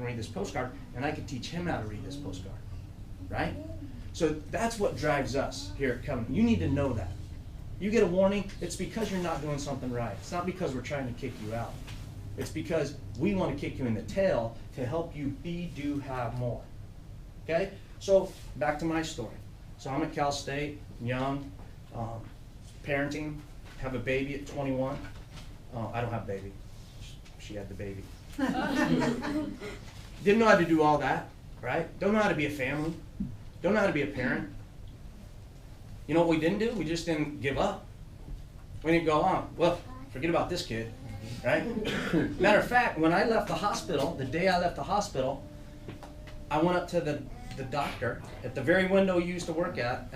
can read this postcard, and I can teach him how to read this postcard, right? So that's what drives us here at Covenant. You need to know that. You get a warning, it's because you're not doing something right. It's not because we're trying to kick you out. It's because we want to kick you in the tail to help you be, do, have more. Okay? So back to my story. So I'm at Cal State, young, parenting, have a baby at 21. I don't have a baby. She had the baby. Didn't know how to do all that, right? Don't know how to be a family. Don't know how to be a parent. You know what we didn't do? We just didn't give up. We didn't go on. Well, forget about this kid, right? Matter of fact, when I left the hospital, the day I left the hospital, I went up to the doctor at the very window you used to work at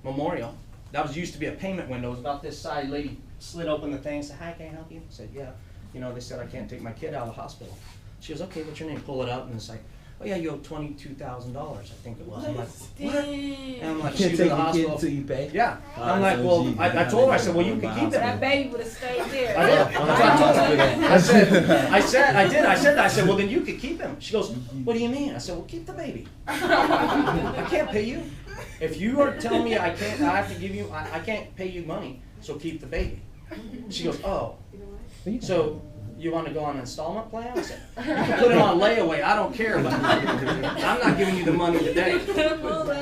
Memorial. That was used to be a payment window. It was about this size. Lady slid open the thing and said, "Hi, can I help you?" I said, "Yeah." You know, they said, "I can't take my kid out of the hospital." She goes, "Okay, what's your name?" Pull it up, and it's like, "Oh yeah, you owe $22,000, I think it was." I'm like, "What?" And I'm like, "She's in the hospital." Until you pay? Yeah. I'm like, "Well," I told her, I said, "Well, you can keep it." That baby would have stayed there. I did. I told her. I said, I said, "Well, then you could keep him." She goes, "What do you mean?" I said, "Well, keep the baby. I can't pay you. If you are telling me I have to give you, I can't pay you money, so keep the baby." She goes, "Oh, so you want to go on an installment plan?" I said, "You can put it on layaway, I don't care, but I'm not giving you the money today."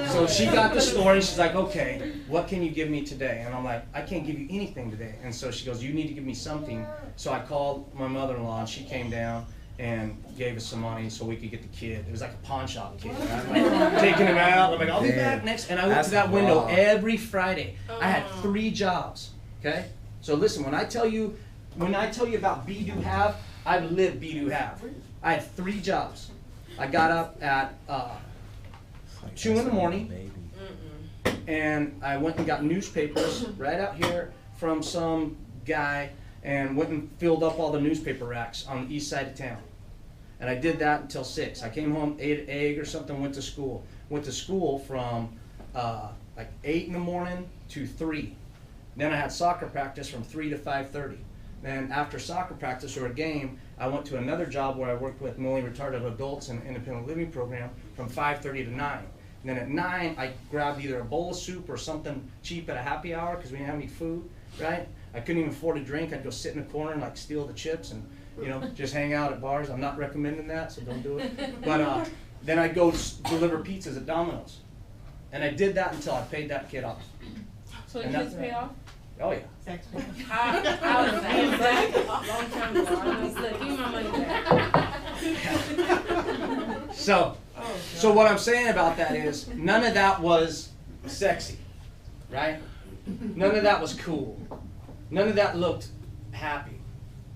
So she got the story. She's like, "Okay, what can you give me today?" And I'm like, "I can't give you anything today." And so she goes, "You need to give me something." So I called my mother-in-law, and she came down and gave us some money so we could get the kid. It was like a pawn shop kid. I'm like, taking him out. I'm like, "I'll be back next." And I went to that window every Friday. I had 3 jobs. Okay? So listen, when I tell you about be, do, have, I've lived be, do, have. I had 3 jobs. I got up at 2 in the morning, and I went and got newspapers right out here from some guy, and went and filled up all the newspaper racks on the east side of town. And I did that until 6. I came home, ate an egg or something, went to school. Went to school from like 8 in the morning to 3. Then I had soccer practice from 3 to 5:30. Then after soccer practice or a game, I went to another job where I worked with mentally retarded adults in an independent living program from 5:30 to 9. And then at 9, I grabbed either a bowl of soup or something cheap at a happy hour because we didn't have any food, right? I couldn't even afford a drink. I'd go sit in the corner and like steal the chips and, you know, just hang out at bars. I'm not recommending that, so don't do it. But then I'd go deliver pizzas at Domino's. And I did that until I paid that kid off. So your kids pay off? Oh yeah. I was back a long time ago. I was like, "Give me my money back." So what I'm saying about that is none of that was sexy, right? None of that was cool. None of that looked happy.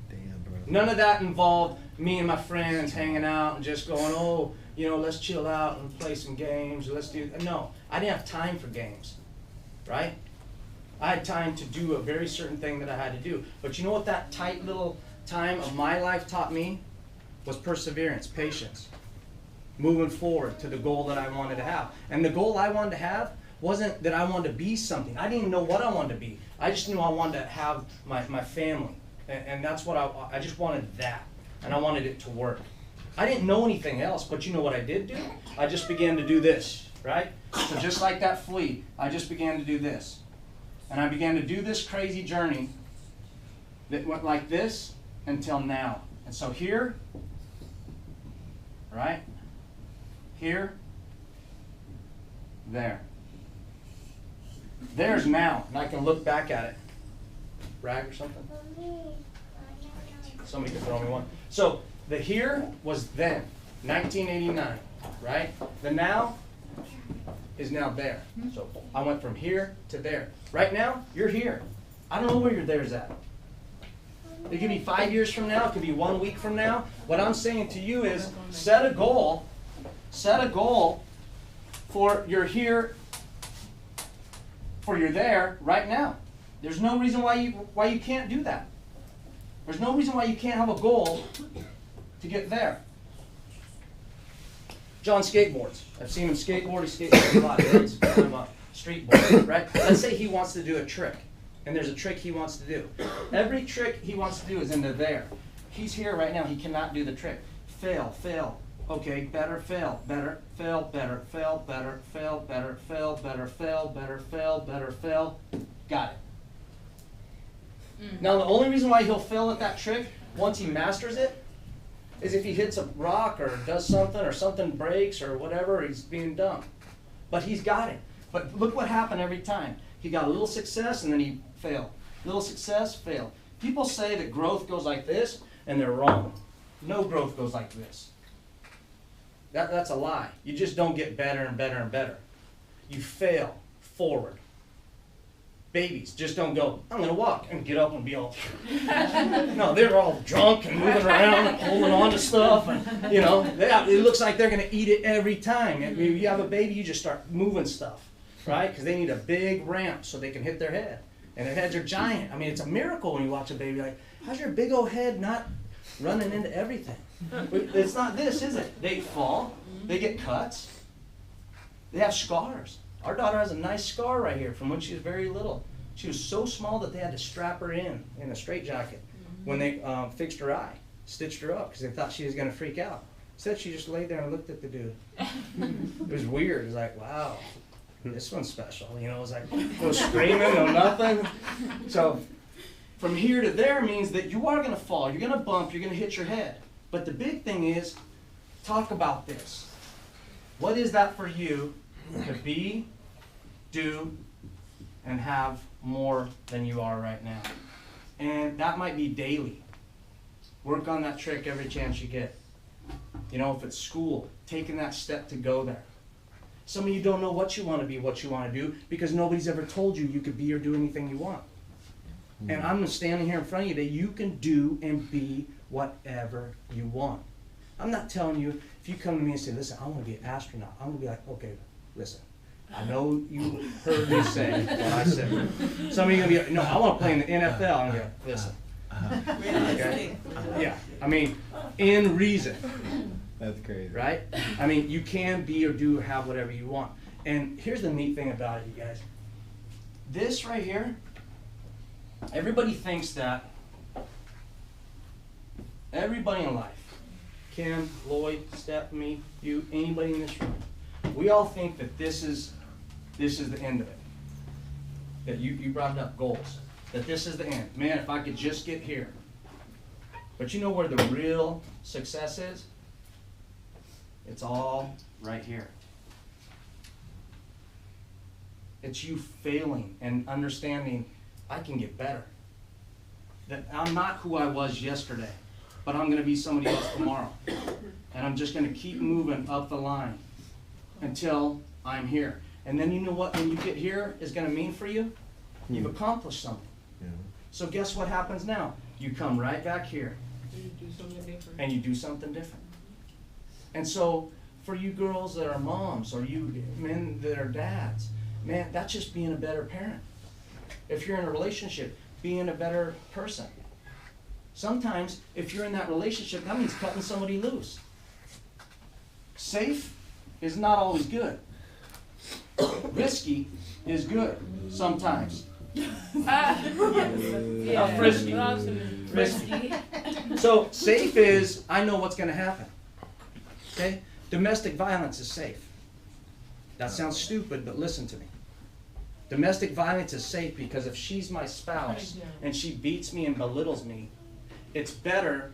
Damn, bro. None of that involved me and my friends hanging out and just going, "Oh, you know, let's chill out and play some games. Let's do." No, I didn't have time for games, right? I had time to do a very certain thing that I had to do. But you know what that tight little time of my life taught me? Was perseverance, patience, moving forward to the goal that I wanted to have. And the goal I wanted to have wasn't that I wanted to be something. I didn't even know what I wanted to be. I just knew I wanted to have my family. And that's what I just wanted that. And I wanted it to work. I didn't know anything else, but you know what I did do? I just began to do this, right? So just like that flea, I just began to do this. And I began to do this crazy journey that went like this until now. And so here, right? Here, there. There's now, and I can look back at it. Brag or something? Somebody can throw me one. So the here was then, 1989, right? The now is now there. So I went from here to there. Right now, you're here. I don't know where your there's at. It could be 5 years from now. It could be 1 week from now. What I'm saying to you is set a goal. Set a goal for your here, for your there right now. There's no reason why you can't do that. There's no reason why you can't have a goal to get there. John skateboards. I've seen him skateboard. He skateboards a lot. I'm a street boy, right? Let's say he wants to do a trick, and there's a trick he wants to do. Every trick he wants to do is into there. He's here right now. He cannot do the trick. fail, fail. Okay, better, fail, better, fail, better, fail, better, fail, better, fail, better, fail, better, fail, better, fail. Got it. Now the only reason why he'll fail at that trick, once he masters it, is if he hits a rock or does something or something breaks or whatever, he's being dumb. But he's got it. But look what happened every time. He got a little success and then he failed. Little success, failed. People say that growth goes like this, and they're wrong. No growth goes like this. That's a lie. You just don't get better and better and better. You fail forward. Babies just don't go, I'm going to walk and get up and be all... No, they're all drunk and moving around and holding on to stuff. And, you know, it looks like they're going to eat it every time. I mean, you have a baby, you just start moving stuff, right? Because they need a big ramp so they can hit their head. And their heads are giant. I mean, it's a miracle when you watch a baby like, how's your big old head not running into everything? It's not this, is it? They fall. They get cuts. They have scars. Our daughter has a nice scar right here from when she was very little. She was so small that they had to strap her in a straitjacket when they fixed her eye, stitched her up because they thought she was going to freak out. Instead, she just laid there and looked at the dude. It was weird. It was like, wow, this one's special. You know, it was like, no screaming, no nothing. So from here to there means that you are going to fall. You're going to bump. You're going to hit your head. But the big thing is, talk about this. What is that for you to be, do, and have more than you are right now? And that might be daily. Work on that trick every chance you get. You know, if it's school, taking that step to go there. Some of you don't know what you want to be, what you want to do, because nobody's ever told you you could be or do anything you want. And I'm standing here in front of you that you can do and be whatever you want. I'm not telling you, if you come to me and say, listen, I want to be an astronaut, I'm going to be like, okay, listen, I know you heard me say what I said. Some of you are going to be like, no, I want to play in the NFL. I'm going to be like, listen. Okay? Yeah, I mean, in reason. That's crazy. Right? I mean, you can be or do or have whatever you want. And here's the neat thing about it, you guys. This right here, everybody thinks that everybody in life, Kim, Lloyd, Steph, me, you, anybody in this room, we all think that this is the end of it. That you brought it up, goals. That this is the end. Man, if I could just get here. But you know where the real success is? It's all right here. It's you failing and understanding I can get better. That I'm not who I was yesterday, but I'm going to be somebody else tomorrow. And I'm just going to keep moving up the line until I'm here. And then you know what, when you get here, is going to mean for you? You've accomplished something. Yeah. So guess what happens now? You come right back here. You do something different. And you do something different. And so for you girls that are moms, or you men that are dads, man, that's just being a better parent. If you're in a relationship, being a better person. Sometimes, if you're in that relationship, that means cutting somebody loose. Safe is not always good. Risky is good sometimes. Frisky. Risky. So safe is, I know what's going to happen. Okay? Domestic violence is safe. That sounds stupid, but listen to me. Domestic violence is safe because if she's my spouse and she beats me and belittles me, it's better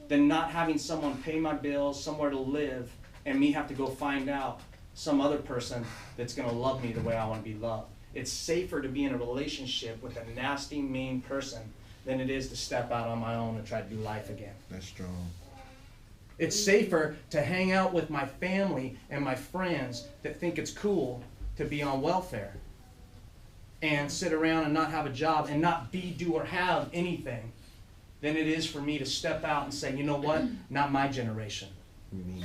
than not having someone pay my bills, somewhere to live, and me have to go find out some other person that's going to love me the way I want to be loved. It's safer to be in a relationship with a nasty, mean person than it is to step out on my own and try to do life again. That's strong. It's safer to hang out with my family and my friends that think it's cool to be on welfare and sit around and not have a job and not be, do, or have anything than it is for me to step out and say, you know what, not my generation.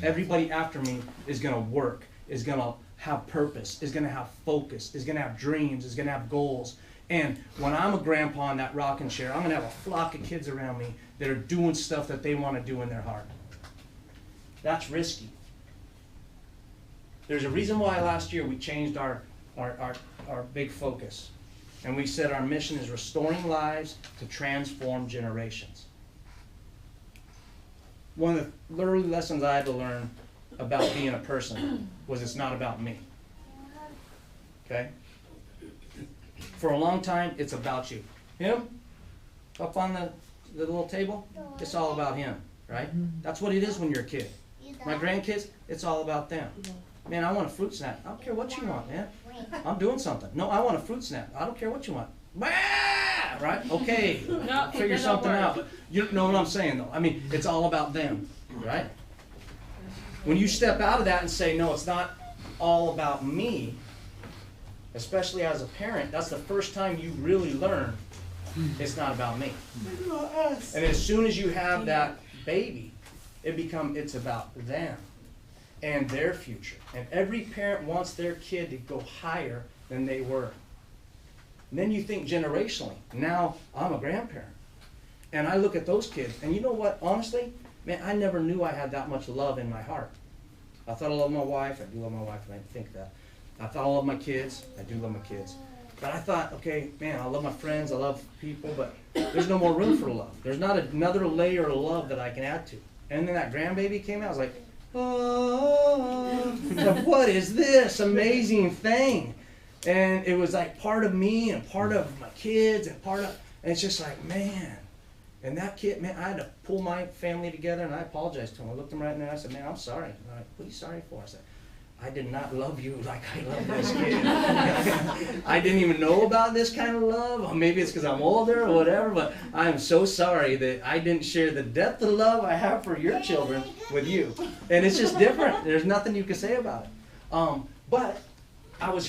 Everybody after me is going to work, is going to have purpose, is going to have focus, is going to have dreams, is going to have goals. And when I'm a grandpa in that rocking chair, I'm going to have a flock of kids around me that are doing stuff that they want to do in their heart. That's risky. There's a reason why last year we changed our big focus. And we said our mission is restoring lives to transform generations. one of the early lessons I had to learn about being a person was it's not about me. Okay? For a long time, it's about you. Him, up on the little table, it's all about him, right? That's what it is when you're a kid. My grandkids, it's all about them. Man, I want a fruit snack. I don't care what you want, man. I'm doing something. No, I want a fruit snack. I don't care what you want. Bah! Right? Okay. No, Figure something out. But you know what I'm saying, though. I mean, it's all about them, right? When you step out of that and say, no, it's not all about me, especially as a parent, that's the first time you really learn it's not about me. And as soon as you have that baby, it's about them and their future. And every parent wants their kid to go higher than they were. And then you think generationally. Now I'm a grandparent. And I look at those kids, and you know what, honestly, man, I never knew I had that much love in my heart. I thought I loved my wife. I do love my wife, and I didn't think that. I thought I loved my kids. I do love my kids. But I thought, okay, man, I love my friends. I love people, but there's no more room for love. There's not another layer of love that I can add to. And then that grandbaby came out. I was like, oh, what is this amazing thing? And it was like part of me and part of my kids and and it's just like, man. And that kid, man, I had to pull my family together, and I apologized to him. I looked him right in the eye. I said, man, I'm sorry. And they're like, what are you sorry for? I said, I did not love you like I love this kid. I didn't even know about this kind of love. Or maybe it's because I'm older or whatever, but I'm so sorry that I didn't share the depth of love I have for your children with you. And it's just different. There's nothing you can say about it. But I was